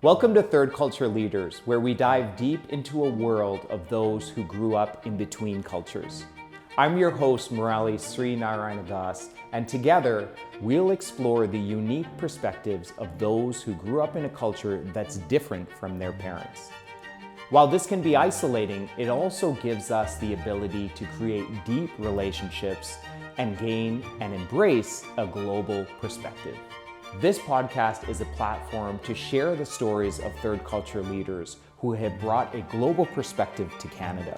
Welcome to Third Culture Leaders, where we dive deep into a world of those who grew up in between cultures. I'm your host, Murali Srinagaranadas, and together we'll explore the unique perspectives of those who grew up in a culture that's different from their parents. While this can be isolating, it also gives us the ability to create deep relationships and gain and embrace a global perspective. This podcast is a platform to share the stories of third culture leaders who have brought a global perspective to Canada.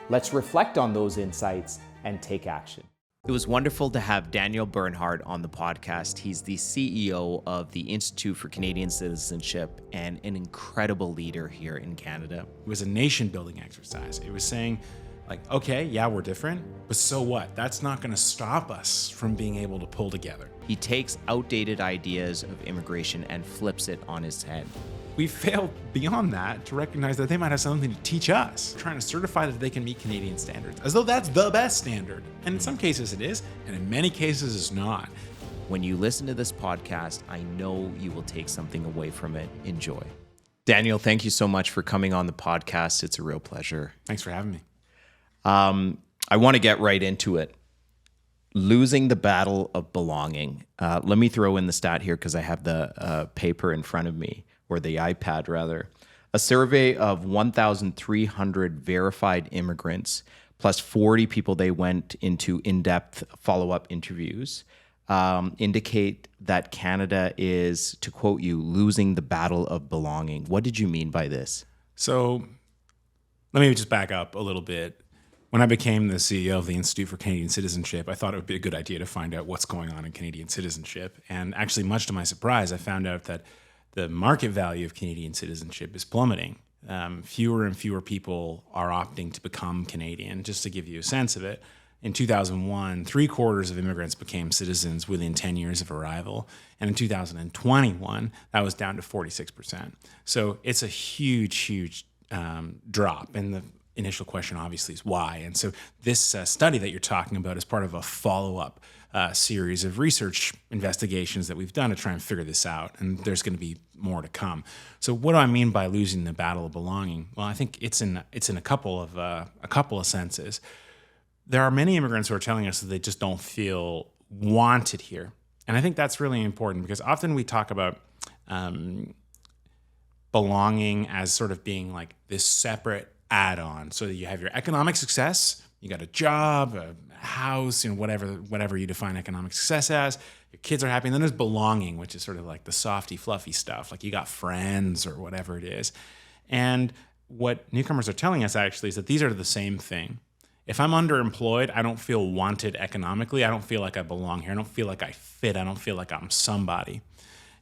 Let's reflect on those insights and take action. It was wonderful to have Daniel Bernhard on the podcast. He's the CEO of the Institute for Canadian Citizenship and an incredible leader here in Canada. It was a nation-building exercise. It was saying, okay, yeah, we're different, but so what? That's not going to stop us from being able to pull together. He takes outdated ideas of immigration and flips it on its head. We failed beyond that to recognize that they might have something to teach us, trying to certify that they can meet Canadian standards, as though that's the best standard. And in some cases it is, and in many cases it's not. When you listen to this podcast, I know you will take something away from it. Enjoy. Daniel, thank you so much for coming on the podcast. It's a real pleasure. Thanks for having me. I want to get right into it. Losing the battle of belonging. Let me throw in the stat here because I have the paper in front of me, or the iPad rather. A survey of 1,300 verified immigrants plus 40 people they went into in-depth follow-up interviews indicate that Canada is, to quote you, losing the battle of belonging. What did you mean by this? So let me just back up a little bit. When I became the CEO of the Institute for Canadian Citizenship, I thought it would be a good idea to find out what's going on in Canadian citizenship. And actually, much to my surprise, I found out that the market value of Canadian citizenship is plummeting. Fewer and fewer people are opting to become Canadian. Just to give you a sense of it, in 2001, 3/4 of immigrants became citizens within 10 years of arrival. And in 2021, that was down to 46%. So it's a huge drop. And the initial question obviously is why. And so this study that you're talking about is part of a follow-up series of research investigations that we've done to try and figure this out. And there's going to be more to come. So what do I mean by losing the battle of belonging? Well, I think it's in a couple of senses. There are many immigrants who are telling us that they just don't feel wanted here. And I think that's really important because often we talk about belonging as sort of being like this separate add-on. So that you have your economic success, you got a job, a house, whatever you define economic success as, your kids are happy, and then there's belonging, which is sort of like the softy, fluffy stuff, like you got friends or whatever it is. And what newcomers are telling us actually is that these are the same thing. If I'm underemployed, I don't feel wanted economically. I don't feel like I belong here. I don't feel like I fit. I don't feel like I'm somebody.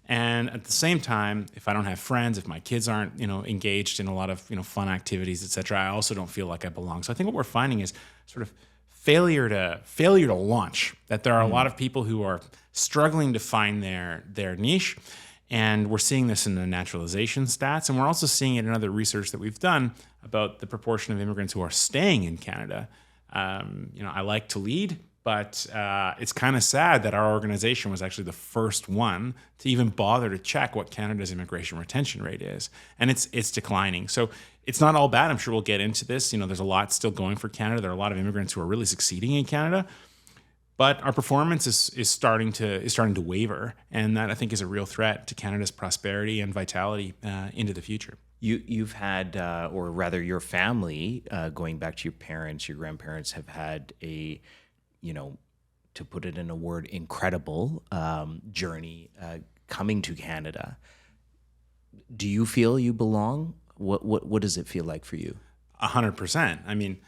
And at the same time, if I don't have friends, if my kids aren't, engaged in a lot of, fun activities, et cetera, I also don't feel like I belong. So I think what we're finding is sort of failure to launch, that there are a lot of people who are struggling to find their niche. And we're seeing this in the naturalization stats. And we're also seeing it in other research that we've done about the proportion of immigrants who are staying in Canada. I like to lead, but it's kind of sad that our organization was actually the first one to even bother to check what Canada's immigration retention rate is. And it's declining. So it's not all bad. I'm sure we'll get into this. There's a lot still going for Canada. There are a lot of immigrants who are really succeeding in Canada. But our performance is starting to waver. And that, I think, is a real threat to Canada's prosperity and vitality into the future. You've had, or rather your family, going back to your parents, your grandparents, have had a to put it in a word, incredible journey coming to Canada. Do you feel you belong? What does it feel like for you? 100%. I mean,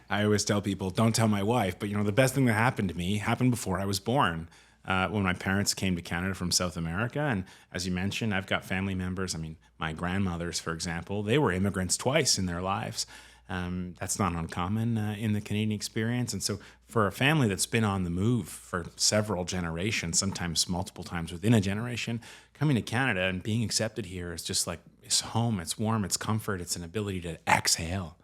I always tell people, don't tell my wife, but the best thing that happened to me happened before I was born. When my parents came to Canada from South America, and as you mentioned, I've got family members. I mean, my grandmothers, for example, they were immigrants twice in their lives. That's not uncommon in the Canadian experience. And so for a family that's been on the move for several generations, sometimes multiple times within a generation, coming to Canada and being accepted here is just like, it's home, it's warm, it's comfort, it's an ability to exhale,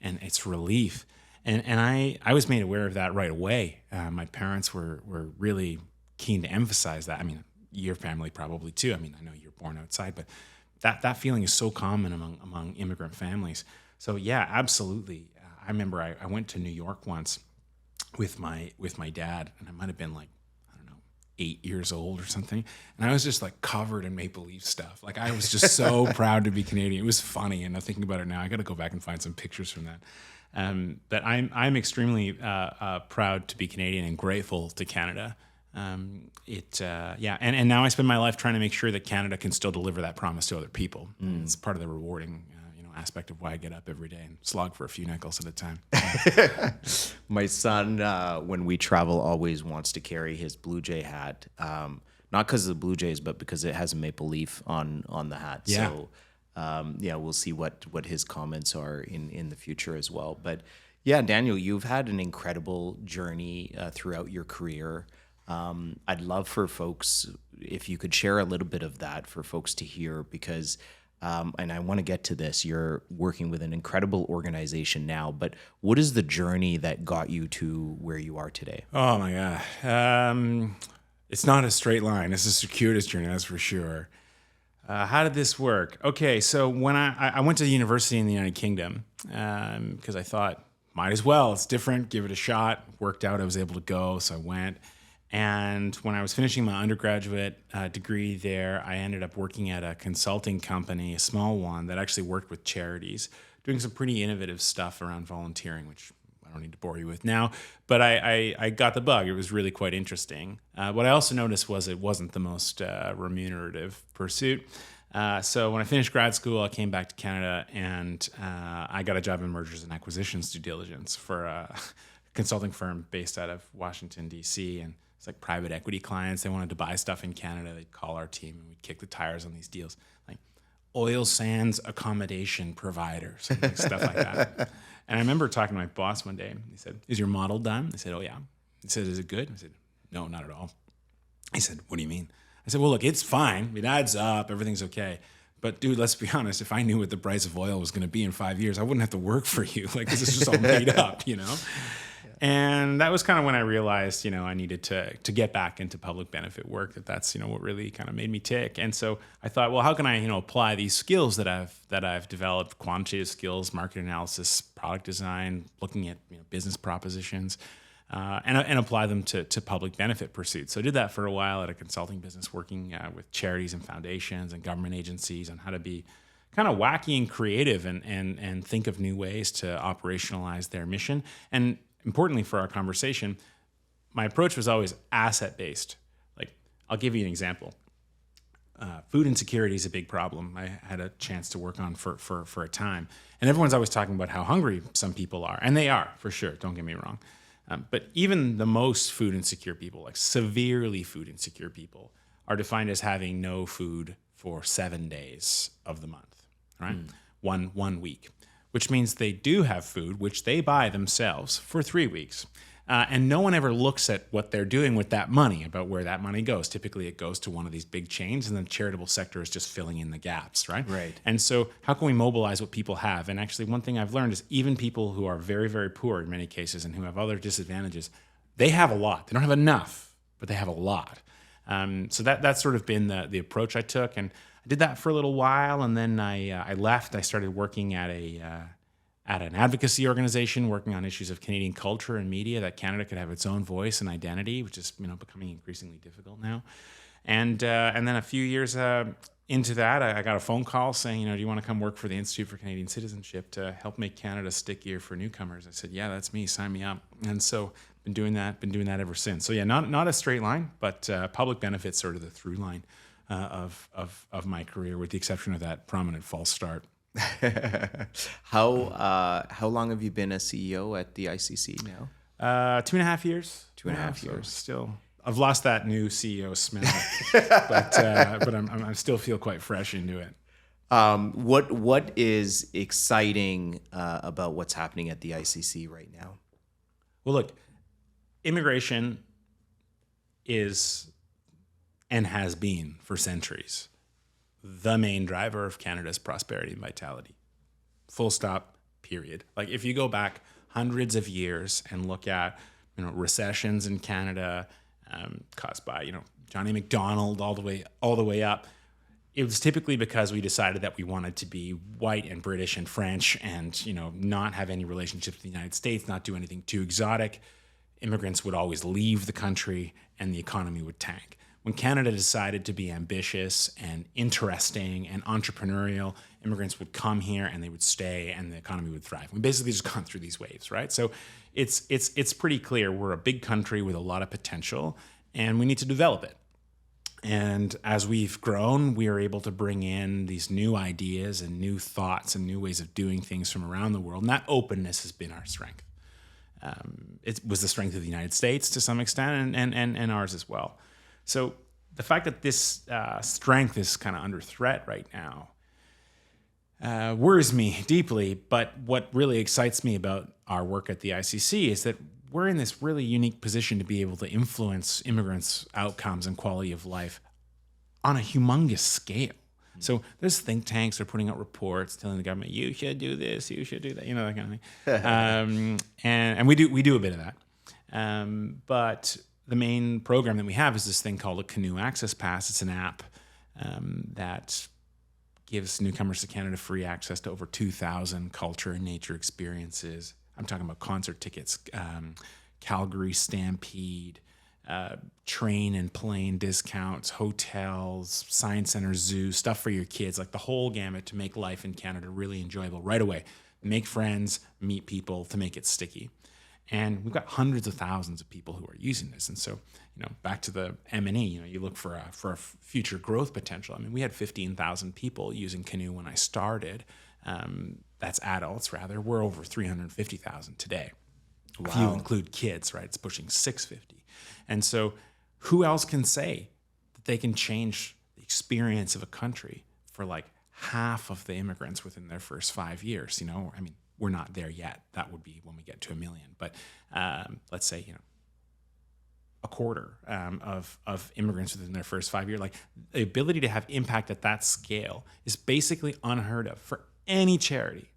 and it's relief. And I was made aware of that right away. My parents were really keen to emphasize that. I mean, your family probably too. I mean, I know you're born outside, but that feeling is so common among immigrant families. So yeah, absolutely. I remember I went to New York once with my dad, and I might have been like, I don't know, 8 years old or something, and I was just like covered in maple leaf stuff. Like I was just so proud to be Canadian. It was funny, and I'm thinking about it now. I got to go back and find some pictures from that. But I'm extremely proud to be Canadian and grateful to Canada. And now I spend my life trying to make sure that Canada can still deliver that promise to other people. It's part of the rewarding aspect of why I get up every day and slog for a few nickels at a time. My son, when we travel, always wants to carry his Blue Jay hat. Not because of the Blue Jays, but because it has a maple leaf on the hat. Yeah. So, we'll see what his comments are in the future as well. But yeah, Daniel, you've had an incredible journey throughout your career. I'd love for folks, if you could share a little bit of that for folks to hear, because and I want to get to this. You're working with an incredible organization now, but what is the journey that got you to where you are today? Oh my God. It's not a straight line. It's a circuitous journey, that's for sure. How did this work? Okay, so when I went to university in the United Kingdom, because I thought, might as well, it's different, give it a shot. Worked out, I was able to go, so I went. And when I was finishing my undergraduate degree there, I ended up working at a consulting company, a small one, that actually worked with charities, doing some pretty innovative stuff around volunteering, which I don't need to bore you with now. But I got the bug. It was really quite interesting. What I also noticed was it wasn't the most remunerative pursuit. So when I finished grad school, I came back to Canada, and I got a job in mergers and acquisitions due diligence for a consulting firm based out of Washington, D.C., and it's like private equity clients. They wanted to buy stuff in Canada. They'd call our team, and we'd kick the tires on these deals, like oil sands accommodation providers, and like stuff like that. And I remember talking to my boss one day. He said, "Is your model done?" I said, "Oh, yeah." He said, "Is it good?" I said, "No, not at all." He said, "What do you mean?" I said, "Well, look, it's fine. It adds up. Everything's okay. But dude, let's be honest. If I knew what the price of oil was going to be in 5 years, I wouldn't have to work for you. Like, this is just all made up, you know?" And that was kind of when I realized, I needed to get back into public benefit work. That's what really kind of made me tick. And so I thought, well, how can I apply these skills that I've developed, quantitative skills, market analysis, product design, looking at business propositions, and apply them to public benefit pursuits. So I did that for a while at a consulting business, working with charities and foundations and government agencies on how to be kind of wacky and creative and think of new ways to operationalize their mission. And importantly for our conversation, my approach was always asset-based. Like, I'll give you an example. Food insecurity is a big problem. I had a chance to work on for a time. And everyone's always talking about how hungry some people are. And they are, for sure. Don't get me wrong. But even the most food insecure people, like severely food insecure people, are defined as having no food for 7 days of the month, right? One week. Which means they do have food, which they buy themselves for 3 weeks. And no one ever looks at what they're doing with that money, about where that money goes. Typically, it goes to one of these big chains, and the charitable sector is just filling in the gaps, right? Right. And so how can we mobilize what people have? And actually, one thing I've learned is even people who are very, very poor in many cases and who have other disadvantages, they have a lot. They don't have enough, but they have a lot. So that's sort of been the approach I took. And I did that for a little while, and then I left. I started working at an advocacy organization, working on issues of Canadian culture and media, that Canada could have its own voice and identity, which is becoming increasingly difficult now. And then a few years into that, I got a phone call saying, do you want to come work for the Institute for Canadian Citizenship to help make Canada stickier for newcomers? I said, yeah, that's me. Sign me up. And so been doing that ever since. So yeah, not a straight line, but public benefit's sort of the through line of my career, with the exception of that prominent false start. How long have you been a CEO at the ICC now? 2.5 years. 2.5 years. So still, I've lost that new CEO smell, but I still feel quite fresh into it. What is exciting about what's happening at the ICC right now? Well, look, immigration is and has been for centuries the main driver of Canada's prosperity and vitality. Full stop, period. Like, if you go back hundreds of years and look at recessions in Canada caused by Johnny MacDonald all the way up, it was typically because we decided that we wanted to be white and British and French and, not have any relationships with the United States, not do anything too exotic. Immigrants would always leave the country and the economy would tank. When Canada decided to be ambitious and interesting and entrepreneurial, immigrants would come here and they would stay and the economy would thrive. We basically just gone through these waves, right? So it's pretty clear we're a big country with a lot of potential and we need to develop it. And as we've grown, we are able to bring in these new ideas and new thoughts and new ways of doing things from around the world. And that openness has been our strength. It was the strength of the United States to some extent and ours as well. So the fact that this strength is kind of under threat right now worries me deeply. But what really excites me about our work at the ICC is that we're in this really unique position to be able to influence immigrants' outcomes and quality of life on a humongous scale. So there's think tanks that are putting out reports telling the government, you should do this, you should do that, that kind of thing. And we do a bit of that. But the main program that we have is this thing called a Canoe Access Pass. It's an app that gives newcomers to Canada free access to over 2,000 culture and nature experiences. I'm talking about concert tickets, Calgary Stampede, train and plane discounts, hotels, science center, zoo, stuff for your kids, like the whole gamut to make life in Canada really enjoyable right away. Make friends, meet people, to make it sticky. And we've got hundreds of thousands of people who are using this. And so, back to the M&E, you look for a future growth potential. I mean, we had 15,000 people using Canoe when I started. That's adults, rather. We're over 350,000 today. Wow. If you include kids, right, it's pushing 650. And so who else can say that they can change the experience of a country for like half of the immigrants within their first 5 years? I mean, we're not there yet. That would be when we get to 1 million. But let's say, a quarter of immigrants within their first 5 years. Like, the ability to have impact at that scale is basically unheard of for any charity.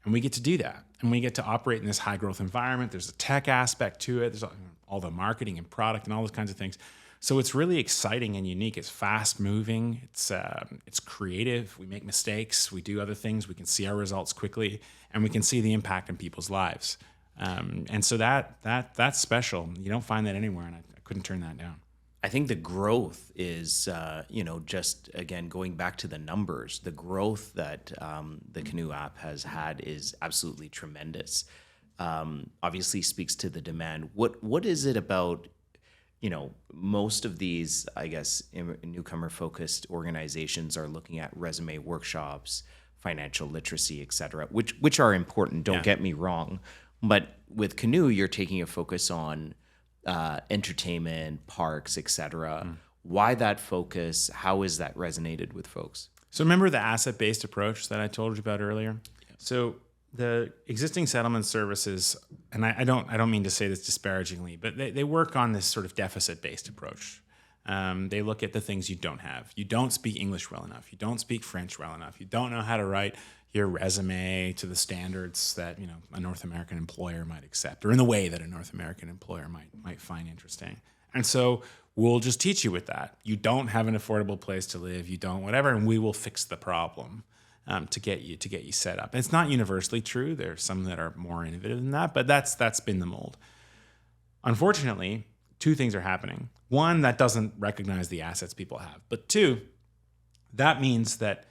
And we get to do that. And we get to operate in this high growth environment. There's a tech aspect to it. There's all the marketing and product and all those kinds of things. So it's really exciting and unique. It's fast moving. It's creative. We make mistakes. We do other things. We can see our results quickly, and we can see the impact in people's lives. And so that's special. You don't find that anywhere, and I couldn't turn that down. I think the growth is, just again, going back to the numbers, the growth that the Canoe app has had is absolutely tremendous. Obviously speaks to the demand. What is it about, most of these, I guess, newcomer focused organizations are looking at resume workshops, financial literacy, et cetera, which are important. Don't get me wrong. But with Canoe, you're taking a focus on entertainment, parks, etc. Why that focus? How has that resonated with folks? So remember the asset-based approach that I told you about earlier? Yeah. So the existing settlement services, and I don't mean to say this disparagingly, but they work on this sort of deficit-based approach. They look at the things you don't have. You don't speak English well enough. You don't speak French well enough. You don't know how to write your resume to the standards that a North American employer might accept, or in the way that a North American employer might find interesting. And so we'll just teach you with that. You don't have an affordable place to live. You don't whatever, and we will fix the problem to get you set up. And it's not universally true. There's some that are more innovative than that, but that's been the mold. Unfortunately, two things are happening. One, that doesn't recognize the assets people have. But two, that means that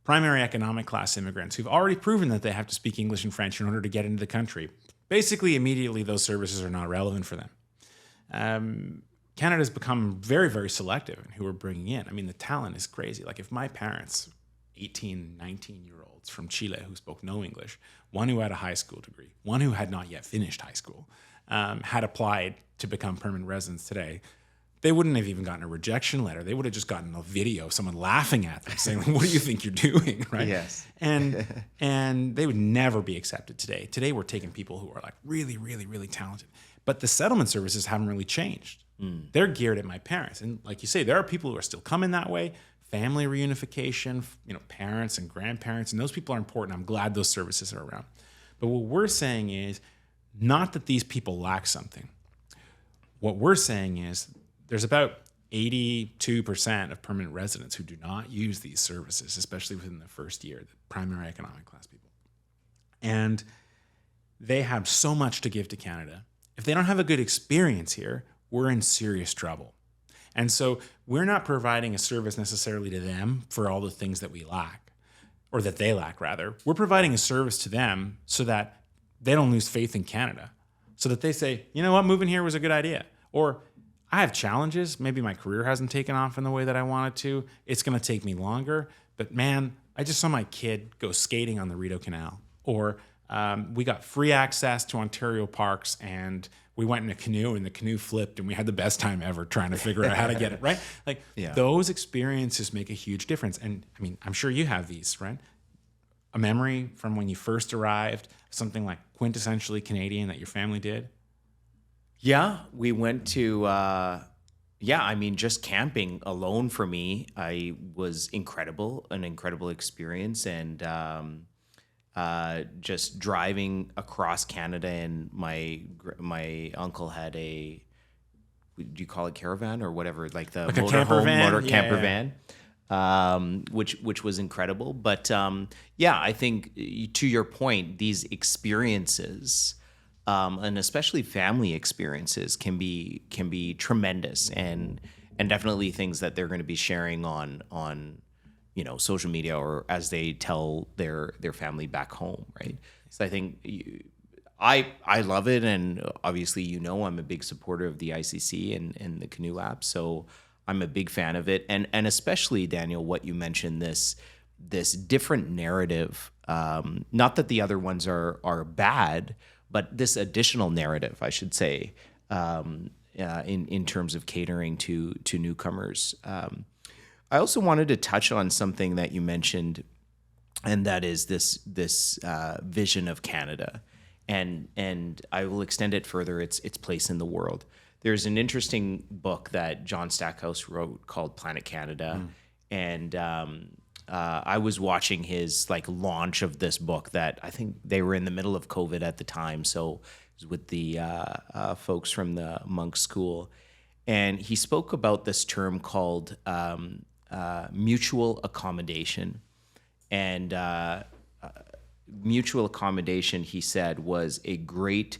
primary economic class immigrants who've already proven that they have to speak English and French in order to get into the country, basically immediately those services are not relevant for them. Canada's become very, very selective in who we're bringing in. I mean, the talent is crazy. Like, if my parents, 18, 19-year-olds from Chile who spoke no English, one who had a high school degree, one who had not yet finished high school, had applied to become permanent residents today, they wouldn't have even gotten a rejection letter. They would have just gotten a video of someone laughing at them saying, what do you think you're doing, right? Yes. And they would never be accepted today. Today we're taking people who are like really, really, really talented. But the settlement services haven't really changed. They're geared at my parents. And like you say, there are people who are still coming that way. Family reunification, parents and grandparents, and those people are important. I'm glad those services are around. But what we're saying is not that these people lack something. What we're saying is there's about 82% of permanent residents who do not use these services, especially within the first year, the primary economic class people. And they have so much to give to Canada. If they don't have a good experience here, we're in serious trouble. And so we're not providing a service necessarily to them for all the things that we lack, or that they lack, rather. We're providing a service to them so that they don't lose faith in Canada, so that they say, you know what, moving here was a good idea. Or I have challenges. Maybe my career hasn't taken off in the way that I wanted to. It's going to take me longer. But man, I just saw my kid go skating on the Rideau Canal. Or we got free access to Ontario parks, and we went in a canoe, and the canoe flipped, and we had the best time ever trying to figure out how to get it, right? Like, those experiences make a huge difference. And I mean, I'm sure you have these, right? A memory from when you first arrived, something like quintessentially Canadian that your family did? Yeah, we went to, just camping alone for me, was an incredible experience. And just driving across Canada, and my uncle had do you call it caravan or whatever, like the like camper van, which was incredible. But I think to your point, these experiences, and especially family experiences, can be tremendous, and definitely things that they're going to be sharing on social media, or as they tell their family back home, right? So I think I love it, and obviously I'm a big supporter of the ICC and the Canoe app, so I'm a big fan of it, and especially, Daniel, what you mentioned, this different narrative. Not that the other ones are bad, but this additional narrative, I should say, in terms of catering to newcomers. I also wanted to touch on something that you mentioned, and that is this vision of Canada, and I will extend it further. Its place in the world. There's an interesting book that John Stackhouse wrote called Planet Canada, and I was watching his launch of this book. That I think they were in the middle of COVID at the time, so it was with the folks from the Monk School, and he spoke about this term called mutual accommodation. And mutual accommodation, he said, was a great,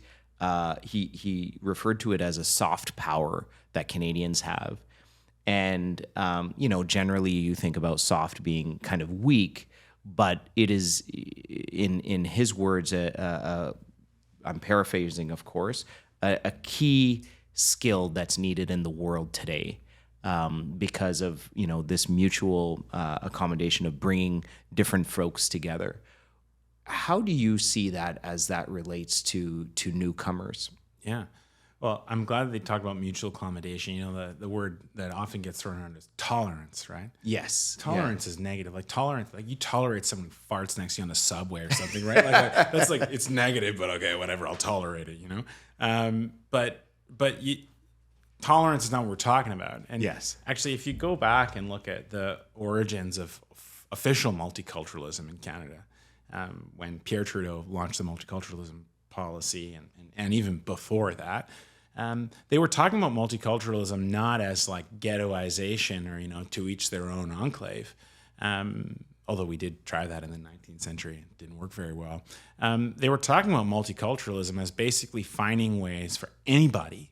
he referred to it as a soft power that Canadians have. And, generally you think about soft being kind of weak, but it is, in his words, I'm paraphrasing, of course, a key skill that's needed in the world today. Because of this mutual accommodation of bringing different folks together. How do you see that as that relates to newcomers? Yeah, well, I'm glad that they talk about mutual accommodation. The word that often gets thrown around is tolerance, right? Yes, tolerance is negative. Like tolerance, like you tolerate someone who farts next to you on the subway or something, right? Like that's it's negative, but okay, whatever, I'll tolerate it. But you. Tolerance is not what we're talking about. And yes, actually, if you go back and look at the origins of official multiculturalism in Canada, when Pierre Trudeau launched the multiculturalism policy, and even before that, they were talking about multiculturalism not as ghettoization or to each their own enclave. Although we did try that in the 19th century, it didn't work very well. They were talking about multiculturalism as basically finding ways for anybody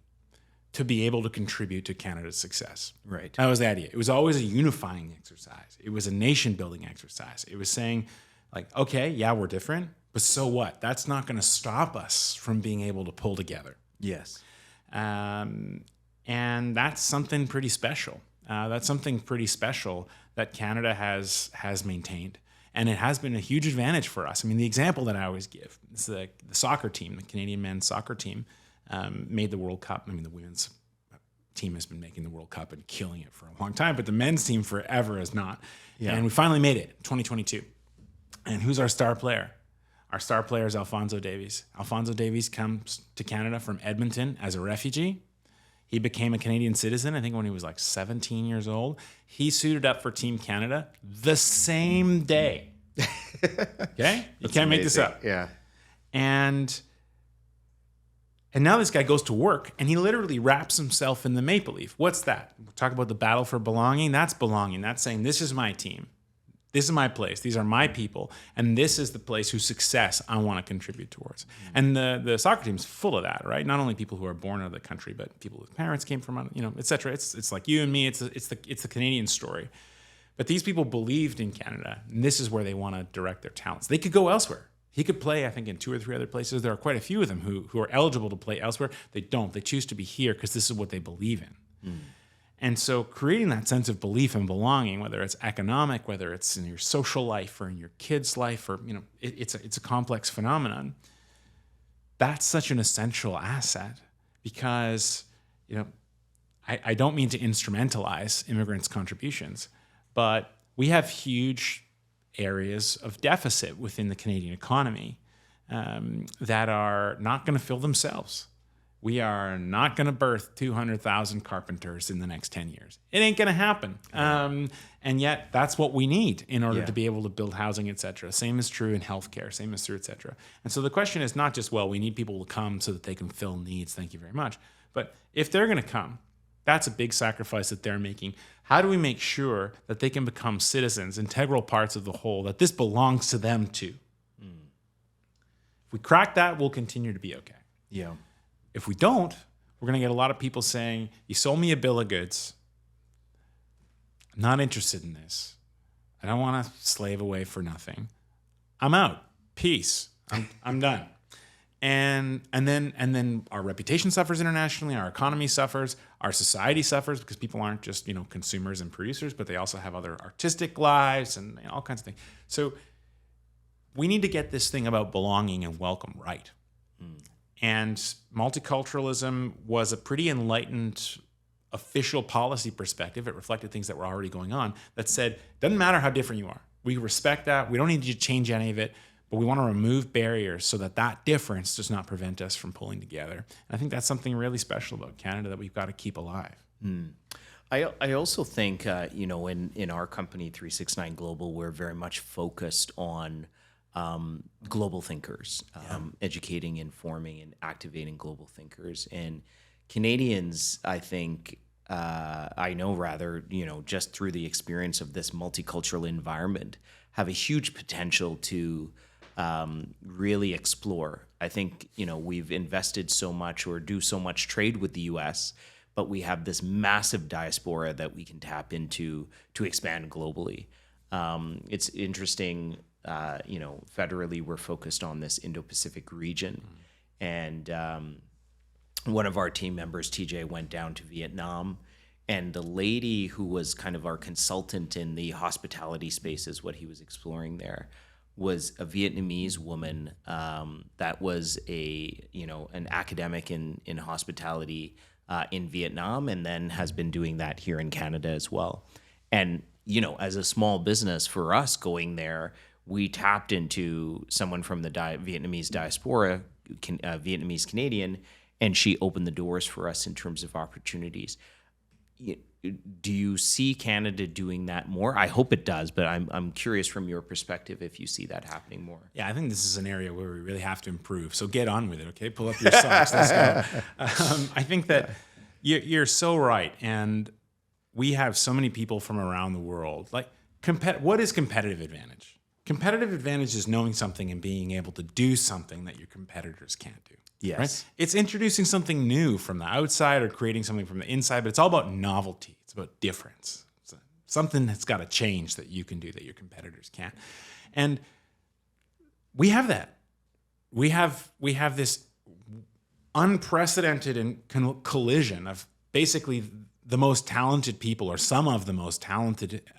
to be able to contribute to Canada's success. Right. That was the idea. It was always a unifying exercise. It was a nation-building exercise. It was saying, okay, yeah, we're different, but so what? That's not going to stop us from being able to pull together. Yes. And that's something pretty special. That's something pretty special that Canada has maintained. And it has been a huge advantage for us. I mean, the example that I always give is the soccer team, the Canadian men's soccer team, made the World Cup. I mean, the women's team has been making the World Cup and killing it for a long time, but the men's team forever has not. Yeah. And we finally made it, 2022. And who's our star player? Our star player is Alphonso Davies. Alphonso Davies comes to Canada from Edmonton as a refugee. He became a Canadian citizen, I think, when he was 17 years old. He suited up for Team Canada the same day. Okay? You can't make this up. Yeah. And And now this guy goes to work and he literally wraps himself in the maple leaf. What's that? We'll talk about the battle for belonging. That's belonging. That's saying, this is my team. This is my place. These are my people. And this is the place whose success I want to contribute towards. And the soccer team's full of that, right? Not only people who are born out of the country, but people whose parents came from, et cetera. It's like you and me. It's the Canadian story. But these people believed in Canada, and this is where they want to direct their talents. They could go elsewhere. He could play, I think, in 2 or 3 other places. There are quite a few of them who are eligible to play elsewhere. They don't. They choose to be here because this is what they believe in. Mm. And so creating that sense of belief and belonging, whether it's economic, whether it's in your social life or in your kids' life, or it's a complex phenomenon. That's such an essential asset because I don't mean to instrumentalize immigrants' contributions, but we have huge areas of deficit within the Canadian economy that are not going to fill themselves. We are not going to birth 200,000 carpenters in the next 10 years. It ain't going to happen. And yet that's what we need in order to be able to build housing, et cetera. Same is true in healthcare, same is true, et cetera. And so the question is not just, well, we need people to come so that they can fill needs. Thank you very much. But if they're going to come, that's a big sacrifice that they're making. How do we make sure that they can become citizens, integral parts of the whole, that this belongs to them too? If we crack that, we'll continue to be okay. Yeah. If we don't, we're going to get a lot of people saying, you sold me a bill of goods. I'm not interested in this. I don't want to slave away for nothing. I'm out. Peace. I'm done. And then our reputation suffers internationally, our economy suffers, our society suffers because people aren't just, consumers and producers, but they also have other artistic lives and all kinds of things. So we need to get this thing about belonging and welcome right. And multiculturalism was a pretty enlightened official policy perspective. It reflected things that were already going on that said, doesn't matter how different you are. We respect that. We don't need you to change any of it. But we want to remove barriers so that difference does not prevent us from pulling together. And I think that's something really special about Canada that we've got to keep alive. I also think, in our company, 369 Global, we're very much focused on global thinkers, educating, informing, and activating global thinkers. And Canadians, I think, just through the experience of this multicultural environment, have a huge potential to really explore. I think, we've invested so much or do so much trade with the US, but we have this massive diaspora that we can tap into to expand globally. It's interesting, federally we're focused on this Indo-Pacific region. And one of our team members, TJ, went down to Vietnam, and the lady who was kind of our consultant in the hospitality space is what he was exploring there, was a Vietnamese woman that was an academic in hospitality in Vietnam, and then has been doing that here in Canada as well. And as a small business for us going there, we tapped into someone from the Vietnamese diaspora, Vietnamese Canadian, and she opened the doors for us in terms of opportunities. Do you see Canada doing that more? I hope it does, but I'm curious from your perspective if you see that happening more. Yeah, I think this is an area where we really have to improve. So get on with it, okay? Pull up your socks. Let's go. I think that you're so right, and we have so many people from around the world. Like, what is competitive advantage? Competitive advantage is knowing something and being able to do something that your competitors can't do. Yes. Right? It's introducing something new from the outside or creating something from the inside, but it's all about novelty. It's about difference. It's something that's got to change that you can do that your competitors can't. And we have that. We have this unprecedented collision of basically the most talented people, or some of the most talented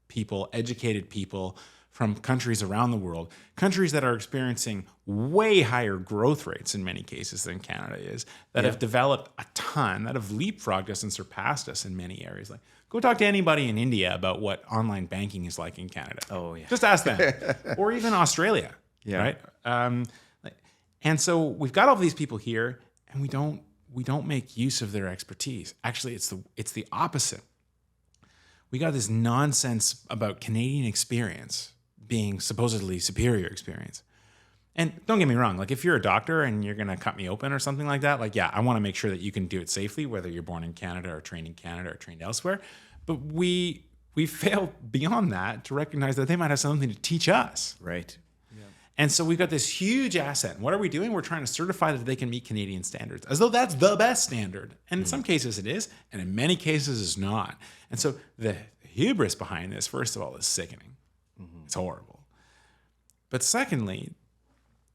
people, educated people from countries around the world, countries that are experiencing way higher growth rates in many cases than Canada is, that have developed a ton, that have leapfrogged us and surpassed us in many areas. Like, go talk to anybody in India about what online banking is like in Canada. Oh, yeah. Just ask them. Or even Australia, right? And so we've got all these people here, and we don't make use of their expertise. Actually, it's the opposite. We got this nonsense about Canadian experience being supposedly superior experience. And don't get me wrong, like if you're a doctor and you're going to cut me open or something like that, like, yeah, I want to make sure that you can do it safely, whether you're born in Canada or trained in Canada or trained elsewhere. But we fail beyond that to recognize that they might have something to teach us. Right. And so we've got this huge asset. And what are we doing? We're trying to certify that they can meet Canadian standards, as though that's the best standard. And in some cases it is, and in many cases it's not. And so the hubris behind this, first of all, is sickening. It's horrible. But secondly,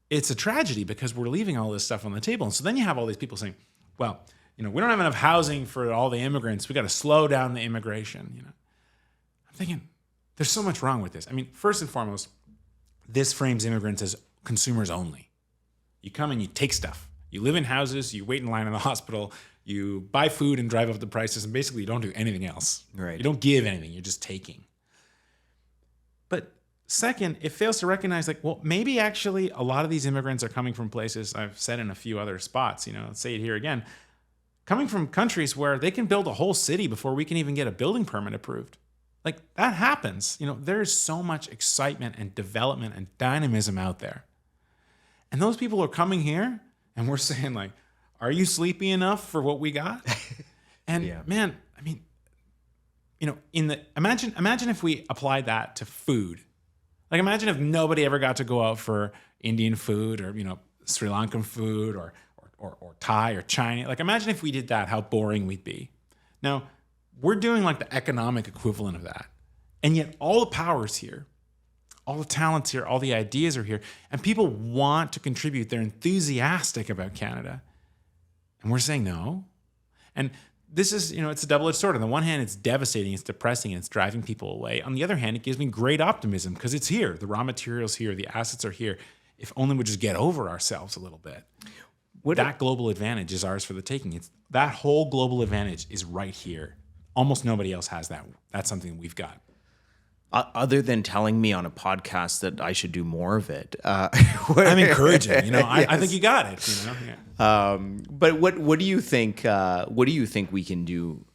it's a tragedy because we're leaving all this stuff on the table. And so then you have all these people saying, well, we don't have enough housing for all the immigrants. We got to slow down the immigration. I'm thinking, there's so much wrong with this. I mean, first and foremost, this frames immigrants as consumers only. You come and you take stuff. You live in houses, you wait in line in the hospital, you buy food and drive up the prices, and basically you don't do anything else. Right. You don't give anything, you're just taking. But second, it fails to recognize, like, well, maybe actually a lot of these immigrants are coming from places, I've said in a few other spots, let's say it here again, coming from countries where they can build a whole city before we can even get a building permit approved. Like, that happens. There's so much excitement and development and dynamism out there. And those people are coming here and we're saying, like, are you sleepy enough for what we got? And man, I mean, imagine if we applied that to food. Like, imagine if nobody ever got to go out for Indian food or, Sri Lankan food or Thai or Chinese. Like, imagine if we did that, how boring we'd be. Now, we're doing like the economic equivalent of that. And yet all the power's here. All the talent's here. All the ideas are here. And people want to contribute. They're enthusiastic about Canada. And we're saying no. And this is, it's a double-edged sword. On the one hand, it's devastating, it's depressing, and it's driving people away. On the other hand, it gives me great optimism because it's here. The raw material's here. The assets are here. If only we just get over ourselves a little bit. That global advantage is ours for the taking. That whole global advantage is right here. Almost nobody else has that. That's something we've got. Other than telling me on a podcast that I should do more of it, I'm encouraging. Yes. I think you got it. Yeah. But what do you think? What do you think we can do?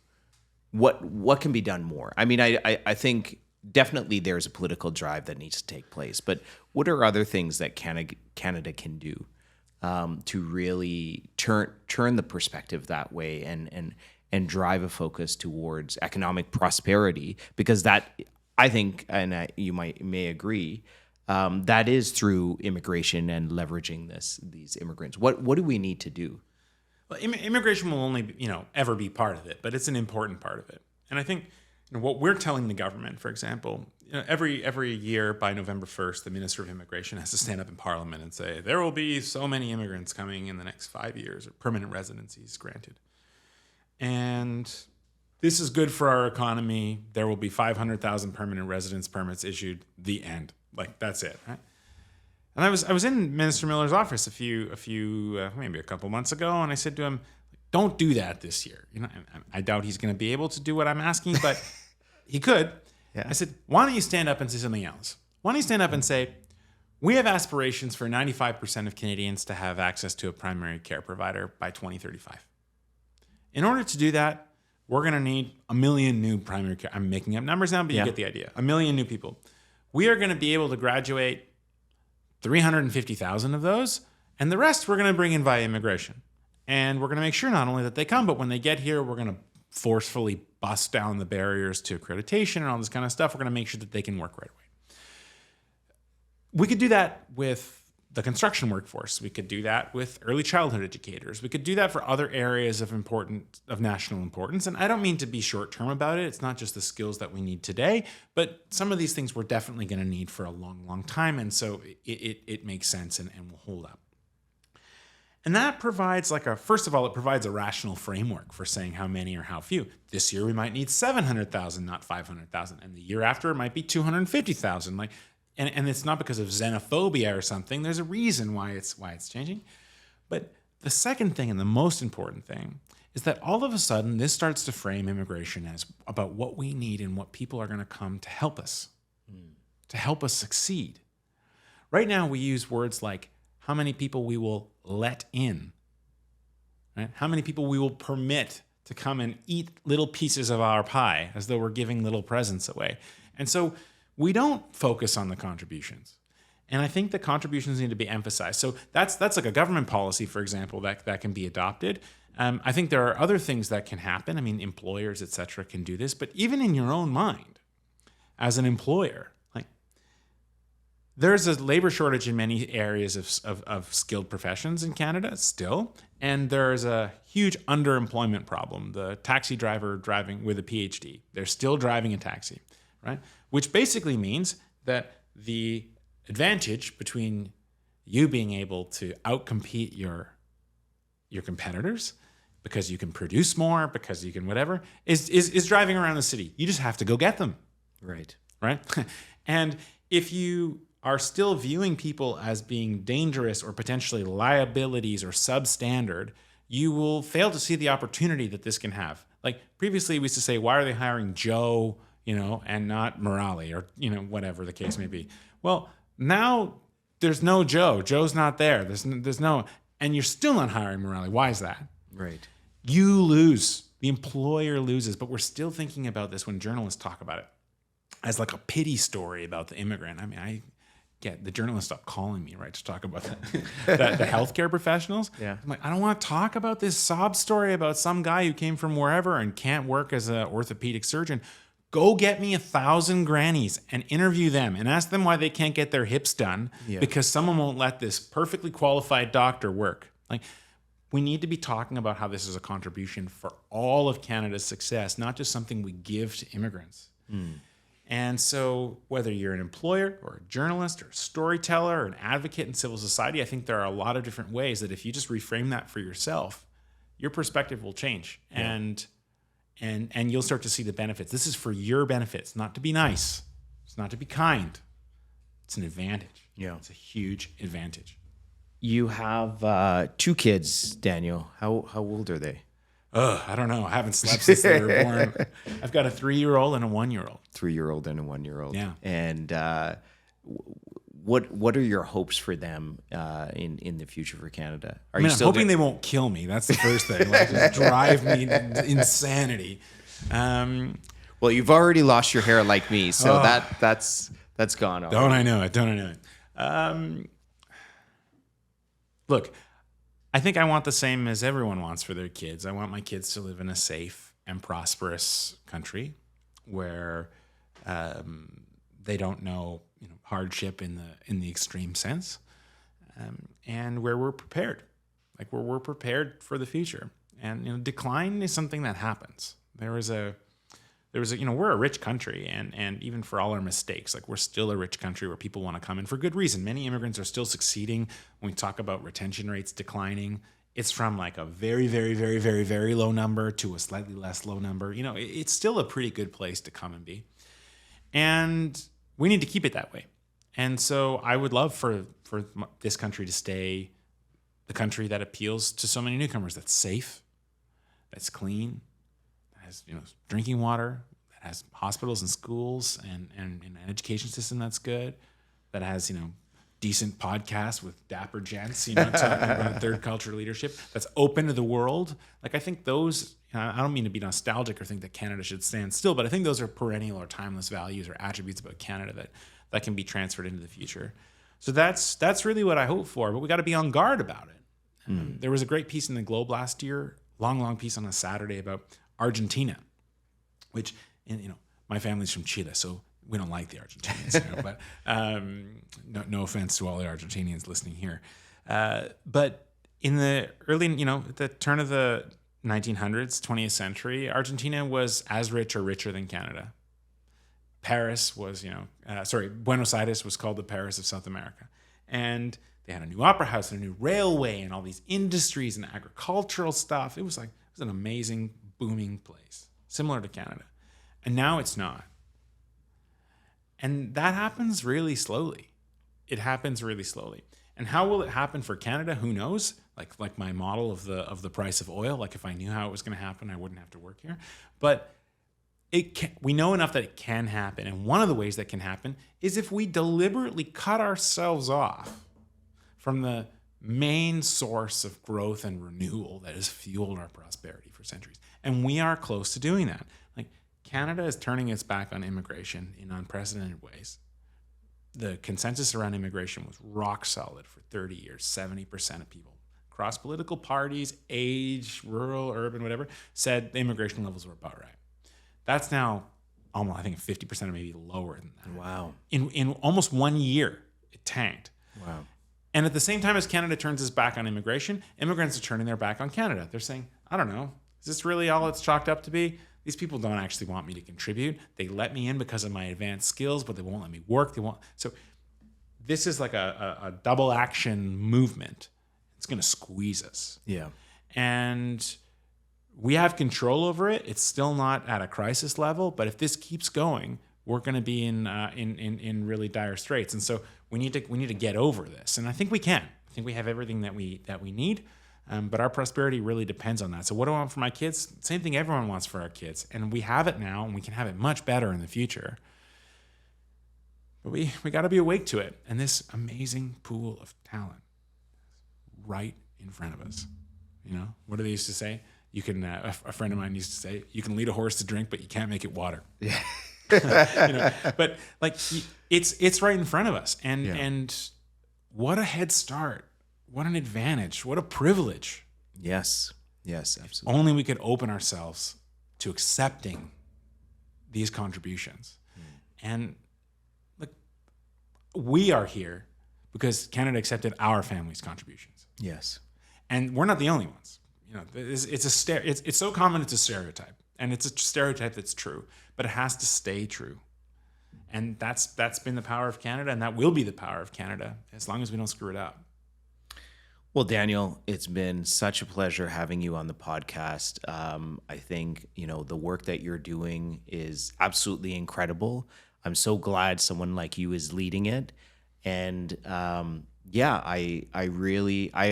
What can be done more? I mean, I think definitely there's a political drive that needs to take place. But what are other things that Canada can do to really turn the perspective that way and drive a focus towards economic prosperity? Because that, I think, and you may agree, that is through immigration and leveraging these immigrants. What do we need to do? Well, immigration will only ever be part of it, but it's an important part of it. And I think what we're telling the government, for example, every year by November 1st, the Minister of Immigration has to stand up in Parliament and say there will be so many immigrants coming in the next 5 years, or permanent residencies granted. And this is good for our economy. There will be 500,000 permanent residence permits issued. The end. Like, that's it, right? And I was in Minister Miller's office maybe a couple months ago, and I said to him, "Don't do that this year." I doubt he's going to be able to do what I'm asking, but he could. Yeah. I said, "Why don't you stand up and say something else? Why don't you stand up and say, we have aspirations for 95% of Canadians to have access to a primary care provider by 2035. In order to do that, we're going to need 1 million new primary care." I'm making up numbers now, but you get the idea. 1 million new people. We are going to be able to graduate 350,000 of those, and the rest we're going to bring in via immigration. And we're going to make sure not only that they come, but when they get here, we're going to forcefully bust down the barriers to accreditation and all this kind of stuff. We're going to make sure that they can work right away. We could do that with the construction workforce. We could do that with early childhood educators. We could do that for other areas of national importance. And I don't mean to be short-term about it. It's not just the skills that we need today, but some of these things we're definitely going to need for a long, long time. And so it makes sense and will hold up. And that provides first of all, it provides a rational framework for saying how many or how few. This year we might need 700,000, not 500,000. And the year after it might be 250,000. And it's not because of xenophobia or something. There's a reason why it's changing. But the second thing and the most important thing is that all of a sudden this starts to frame immigration as about what we need and what people are going to come to help us succeed. Right now we use words like how many people we will let in, right? How many people we will permit to come and eat little pieces of our pie as though we're giving little presents away. And so we don't focus on the contributions. And I think the contributions need to be emphasized. So that's like a government policy, for example, that can be adopted. I think there are other things that can happen. I mean, employers, et cetera, can do this. But even in your own mind, as an employer, like there's a labor shortage in many areas of skilled professions in Canada still. And there's a huge underemployment problem. The taxi driver driving with a PhD, they're still driving a taxi, right? Which basically means that the advantage between you being able to outcompete your competitors because you can produce more, because you can whatever, is driving around the city. You just have to go get them. Right. Right? And if you are still viewing people as being dangerous or potentially liabilities or substandard, you will fail to see the opportunity that this can have. Like previously we used to say, why are they hiring Joe, and not Morale or, whatever the case may be. Well, now there's no Joe. Joe's not there. There's no, and you're still not hiring Morale. Why is that? Right. You lose. The employer loses. But we're still thinking about this when journalists talk about it as like a pity story about the immigrant. I mean, I get the journalists stop calling me, right, to talk about the healthcare professionals. Yeah. I'm like, I don't want to talk about this sob story about some guy who came from wherever and can't work as an orthopedic surgeon. Go get me 1,000 grannies and interview them and ask them why they can't get their hips done because someone won't let this perfectly qualified doctor work. Like, we need to be talking about how this is a contribution for all of Canada's success, not just something we give to immigrants. And so whether you're an employer or a journalist or a storyteller or an advocate in civil society, I think there are a lot of different ways that if you just reframe that for yourself, your perspective will change. Yeah. And you'll start to see the benefits. This is for your benefits, not to be nice. It's not to be kind. It's an advantage. Yeah. It's a huge advantage. You have 2 kids, Daniel. How old are they? I don't know. I haven't slept since they were born. I've got a 3-year-old and a 1-year-old. 3-year-old and a 1-year-old. Yeah. And what are your hopes for them in the future for Canada? I'm hoping they won't kill me. That's the first thing. Like, just drive me to insanity. Well, you've already lost your hair like me, so that's gone. Already. Don't I know it? Look, I think I want the same as everyone wants for their kids. I want my kids to live in a safe and prosperous country where they don't know hardship in the extreme sense, and where we're prepared, where we're prepared for the future. And decline is something that happens. We're a rich country, and even for all our mistakes, we're still a rich country where people want to come in for good reason. Many immigrants are still succeeding. When we talk about retention rates declining, it's from a very, very, very, very, very low number to a slightly less low number. It's still a pretty good place to come and be. And we need to keep it that way. And so I would love for this country to stay the country that appeals to so many newcomers, that's safe, that's clean, has drinking water, that has hospitals and schools and an education system that's good, that has decent podcasts with dapper gents talking about third culture leadership, that's open to the world. I think those, I don't mean to be nostalgic or think that Canada should stand still, but I think those are perennial or timeless values or attributes about Canada that can be transferred into the future. So that's really what I hope for, but we got to be on guard about it. There was a great piece in the Globe last year, long piece on a Saturday about Argentina, which, my family's from Chile, so we don't like the Argentinians, but no offense to all the Argentinians listening here. But in the early, at the turn of the 1900s, 20th century, Argentina was as rich or richer than Canada. Paris was, Buenos Aires was called the Paris of South America. And they had a new opera house and a new railway and all these industries and agricultural stuff. It was an amazing, booming place, similar to Canada. And now it's not. And that happens really slowly. It happens really slowly. And how will it happen for Canada? Who knows? Like my model of the price of oil. If I knew how it was going to happen, I wouldn't have to work here. But we know enough that it can happen. And one of the ways that can happen is if we deliberately cut ourselves off from the main source of growth and renewal that has fueled our prosperity for centuries. And we are close to doing that. Canada is turning its back on immigration in unprecedented ways. the consensus around immigration was rock solid for 30 years. 70% of people across political parties, age, rural, urban, whatever, said the immigration levels were about right. That's now almost, I think, 50% or maybe lower than that. Wow. In almost 1 year, it tanked. Wow. And at the same time as Canada turns its back on immigration, immigrants are turning their back on Canada. They're saying, I don't know, is this really all it's chalked up to be? These people don't actually want me to contribute. They let me in because of my advanced skills, but they won't let me work. So this is like a double action movement. It's going to squeeze us. Yeah. And we have control over it. It's still not at a crisis level, but if this keeps going, we're going to be in really dire straits. And so we need to get over this. And I think we can. I think we have everything that we need. But our prosperity really depends on that. So what do I want for my kids? Same thing everyone wants for our kids. And we have it now, and we can have it much better in the future. But we got to be awake to it. And this amazing pool of talent right in front of us. You know, what do they used to say? You can, a friend of mine used to say, you can lead a horse to drink, but you can't make it water. Yeah. But like, it's right in front of us. And what a head start. What an advantage. What a privilege. Yes. Yes, absolutely. Only we could open ourselves to accepting these contributions. And look, we are here because Canada accepted our family's contributions. Yes. And we're not the only ones. You know, it's so common it's a stereotype. And it's a stereotype that's true, but it has to stay true. And that's been the power of Canada, and that will be the power of Canada as long as we don't screw it up. Well, Daniel, it's been such a pleasure having you on the podcast. I think, the work that you're doing is absolutely incredible. I'm so glad someone like you is leading it. And I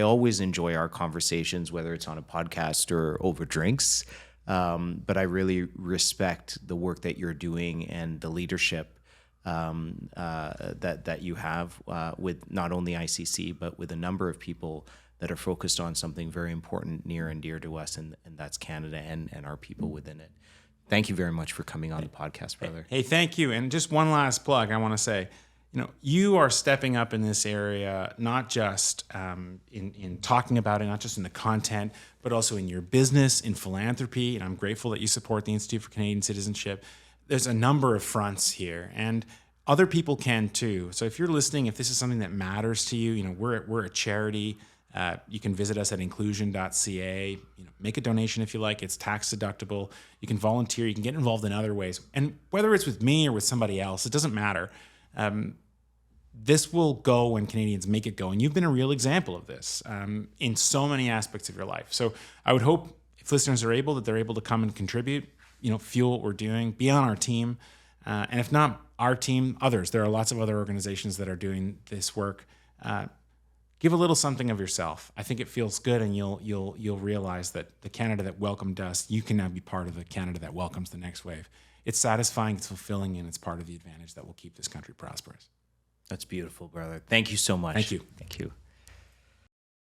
always enjoy our conversations, whether it's on a podcast or over drinks. But I really respect the work that you're doing and the leadership that you have with not only ICC, but with a number of people that are focused on something very important, near and dear to us, and that's Canada and our people within it. Thank you very much for coming on the podcast, brother. Hey, thank you. And just one last plug, I want to say, you are stepping up in this area, not just in talking about it, not just in the content, but also in your business, in philanthropy. And I'm grateful that you support the Institute for Canadian Citizenship. There's a number of fronts here, and other people can too. So if you're listening, if this is something that matters to you, we're a charity. You can visit us at inclusion.ca. Make a donation if you like. It's tax deductible. You can volunteer. You can get involved in other ways. And whether it's with me or with somebody else, it doesn't matter. This will go when Canadians make it go. And you've been a real example of this in so many aspects of your life. So I would hope if listeners are able, that they're able to come and contribute, fuel what we're doing, be on our team. And if not our team, others. There are lots of other organizations that are doing this work. Give a little something of yourself. I think it feels good, and you'll realize that the Canada that welcomed us, you can now be part of the Canada that welcomes the next wave. It's satisfying, it's fulfilling, and it's part of the advantage that will keep this country prosperous. That's beautiful, brother. Thank you so much. Thank you. Thank you.